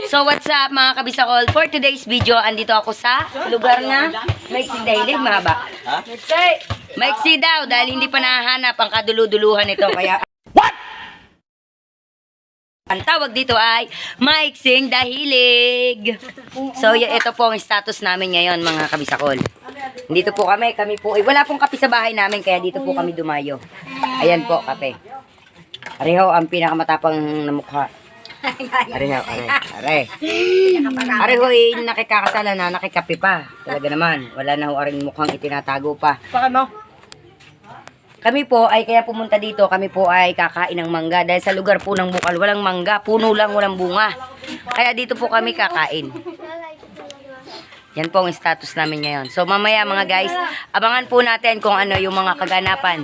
So what's up mga kabisakol? For today's video, andito ako sa lugar na Maiksi Dahilig, mahaba. Maiksi daw, dahil hindi pa nahahanap ang kaduluduluhan nito. Kaya ang tawag dito ay Maiksing Dahilig. So ito po ang status namin ngayon mga kabisakol. Dito po kami po, wala pong kape sa bahay namin kaya dito po kami dumayo. Ayan po, kape. Areho ang pinakamatapang na mukha. Areho. Areho'y nakikakasala na nakikape pa. Talaga naman, wala na ho aring mukhang itinatago pa. Kami po ay kaya pumunta dito, kami po ay kakain ng mangga. Dahil sa lugar po ng Bukal, walang mangga, puno lang, walang bunga. Kaya dito po kami kakain. Yan po ang status namin ngayon. So mamaya mga guys, abangan po natin kung ano yung mga kaganapan.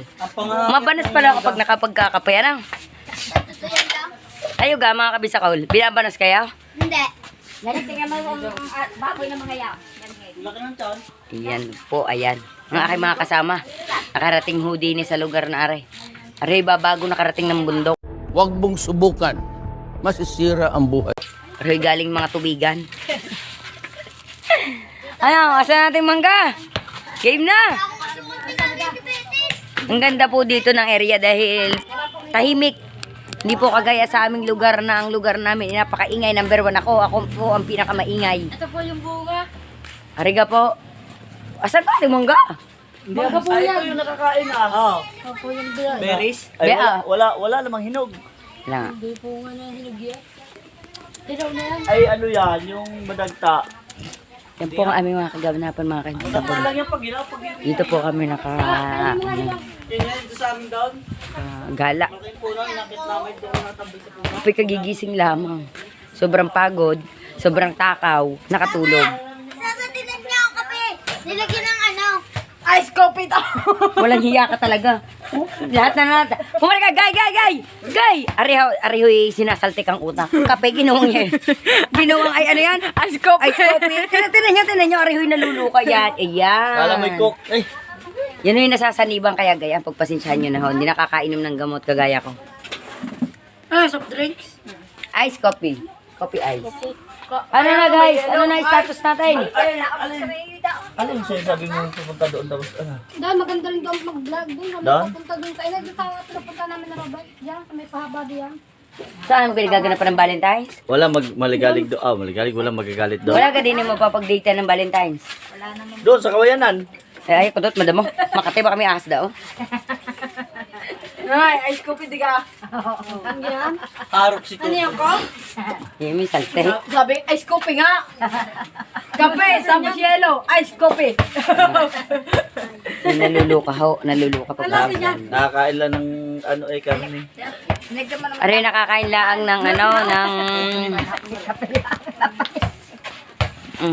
Mabanas pala kapag nakapagkakape. Ano? Ayo ga mga kabisakol, binabanas kayo? Hindi. Ganito nga mga baboy na mga yaw. Yan po, ayan. Mga aking mga kasama. Nakarating ho din sa lugar na are. Are babago nakarating ng bundok. Huwag mong subukan. Masisira ang buhay. Are galing mga tubigan. Ano, asan natin mangga? Game na! Ang ganda po dito ng area dahil tahimik. Hindi po kagaya sa aming lugar na ang lugar namin napakaingay. Number 1 ako. Ako po ang pinakamaingay. Ito po yung bunga. Ariga po. Asan ba yung mangga? Mangga po yan. Ito yung nakakain na. Oh. Ito po yung bunga. Berries? Ay, wala namang hinog. Wala nga. Hindi po nga na hinugyan. Dilaw na yan. Ay, ano yan, yung madagta. Yan po ang aming mga kaganapan mga Ano kabisakol. lang yung pag-ilaw, Dito po kami Yan, ito sa amin doon. gala. Malaking puno, inakit namin doon natabi sa puno. Apoy kagigising lamang. Sobrang pagod, sobrang takaw, nakatulog. Sabi tinan niya ang kape. Nilagyan ng ano. Ice coffee to! Walang hiya ka talaga. Lahat na natin. Pumali ka, gay! Ariho, sinasaltik ang utak. Kape, ginuwang yan. Ginuwang, ay ano yan? Ice coffee. Tinan nyo, ariho'y naluluka yan. Ayan. Kala may cook. Ay, Yan yung nasasaniban kaya gaya. Pagpasensyahan nyo na ho. Hindi nakakainom ng gamot kagaya ko. Soft drinks. Ice coffee. Coffee ice. Ano na guys? Ano na yung status natin? ano yung sinasabi mo pupunta doon tapos ano? Dahil maganda rin doon mag-vlog doon. Kami Doon? pupunta doon sa ilan. Doon tayo pupunta namin na Robert. Diyan, sa may pahaba diyan. Saan mo pinagaganapan ng Valentine's? Wala maligalig doon. Maligalig, wala magagalit doon. Wala ka din yung mapapag-date ng Valentine's. Doon sa kawayanan. Ay, ko doon, madamo. Makati ba kami ahas daw? Ay, ice coffee di ka. Yan. Harap si Ano yan ko? Yung may salte. Sabi, ice coffee nga. Kape, tapos yellow, ice coffee. Yung naluluka ho. Naluluka pa pa. Nakakain lang ng ano ay karne. Aray, nakakain laang ng ano, ng...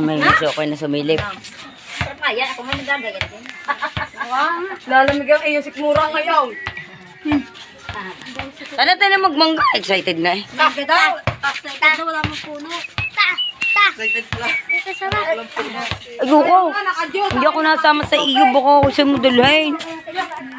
may gusto ko na sumilip. Yan, ako may nagagayan din. Lalamig ang iyo, sikmura ngayon. Ano tayo na magmangga? Excited na eh. Bakit daw? Excited daw, wala mong puno. Excited pala. Ito sarap. Ayoko. Hindi ako nasama sa iyo. Baka ako siya modulhin.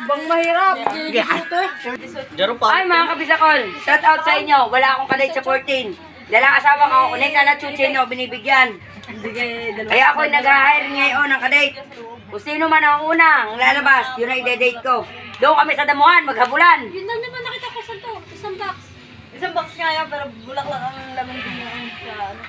Bang mahirap. Diyan pa. Ay mga kabisakol, shout out sa inyo. Wala akong kadate sa 14. Dalang asawa ko, kunin ka na chuchi nyo, binibigyan. Kaya ako'y nag-hire ngayon ng kadate. Kung sino man ang unang lalabas, yun ay i-date ko. Doon kami sa damuhan, maghabulan. Yun lang naman nakita ko sa to. Isang box. Isang box nga yan, pero bulak lang ang laman din yung sa ano.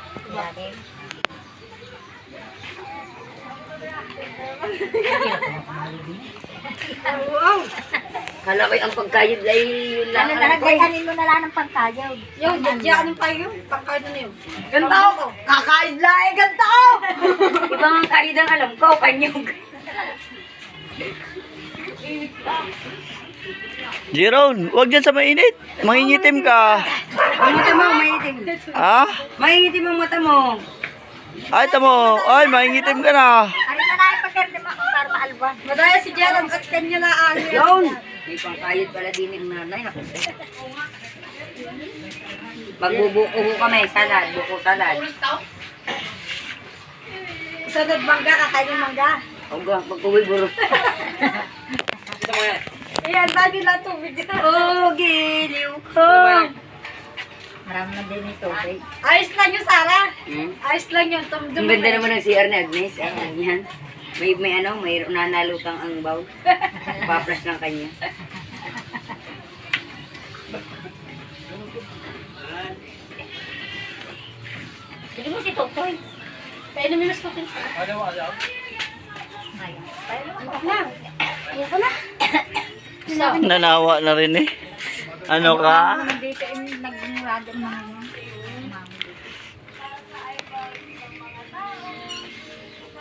Kala ko'y ang pagkayod ay yun lang. Kanin mo na lang ng pantayaw. Yung dadya anong tayo? Pangkado na yun. Ganda ako. Kakain lang eh, ganda ko! Ibang ang karid ang alam ko, kanyog. Jeron, huwag dyan sa mainit. Mangingitim ka. Mangitim mo, mangitim. Ha? Mangitim ang mata mo. Ay, tamo. Ay, mangingitim ka na. Ano na lang pagkarte mo para maalwan. Madaya si Jerome at kanya na ano. Yun. May pangkayod pala din ng nanay. Magbubuko ho kami, salad, buko salad. Sunod mangga, kakain yung mangga. Hanggang magkuwi buro. Ayan, lagi na tubig. Oh, giliw ko. Marami na din ito. Ayos lang yung Sara. Ayos lang yun. Ang ganda naman ng CR ni Agnes. Yan. May nanalutang ang bowl. Pa-flash ng kanya. Sige mo si Totoy. Kaya minus ko kin. Nanawa na rin eh. Ano ka? Dito yung nag-murado mga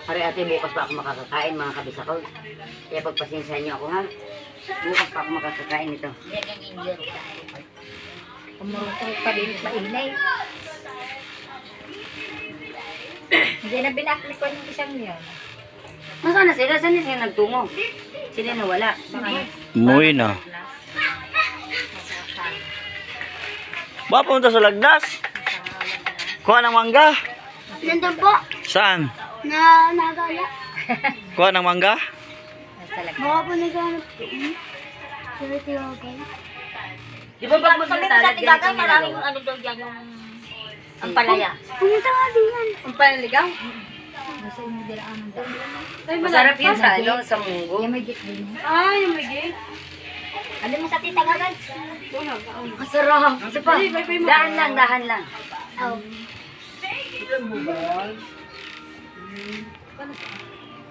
Pare ate, bukas pa ako makakakain mga kabisakol. Kaya pagpasensya niyo ako ha. Bukas pa ako makakakain nito. Kumurutong pa din mainay. Hindi na binaklik ko yung isang yun. Nasaan na sila? Saan na sila nagtungo? Sila nawala. Umuwi na. Ba, punta sa Lagdas? Kuha ng mangga? Nandun po, Saan? na nagala. Kuha ng mangga? Mga po naghanap po. Pero tiyogan. Di ba pag magsasalad ganito ang maraming ginagawa? ano daw dyan yung ang palaya. Pumunta nga din yan. Ang panaligaw? Masarap yun sa ano, sa munggo. Ay, yung may gate. Ano mo sa tita nga guys? Masarap. Isa pa. Dahan lang, dahan lang. Oh.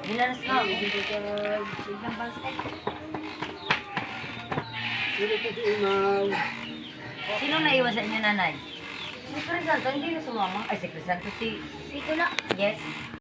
Hilanas ka. Sino naiwan sa inyo, nanay? Si Crisanto, hindi na sumama. Ay, si Crisanto, si... Dito na. Yes.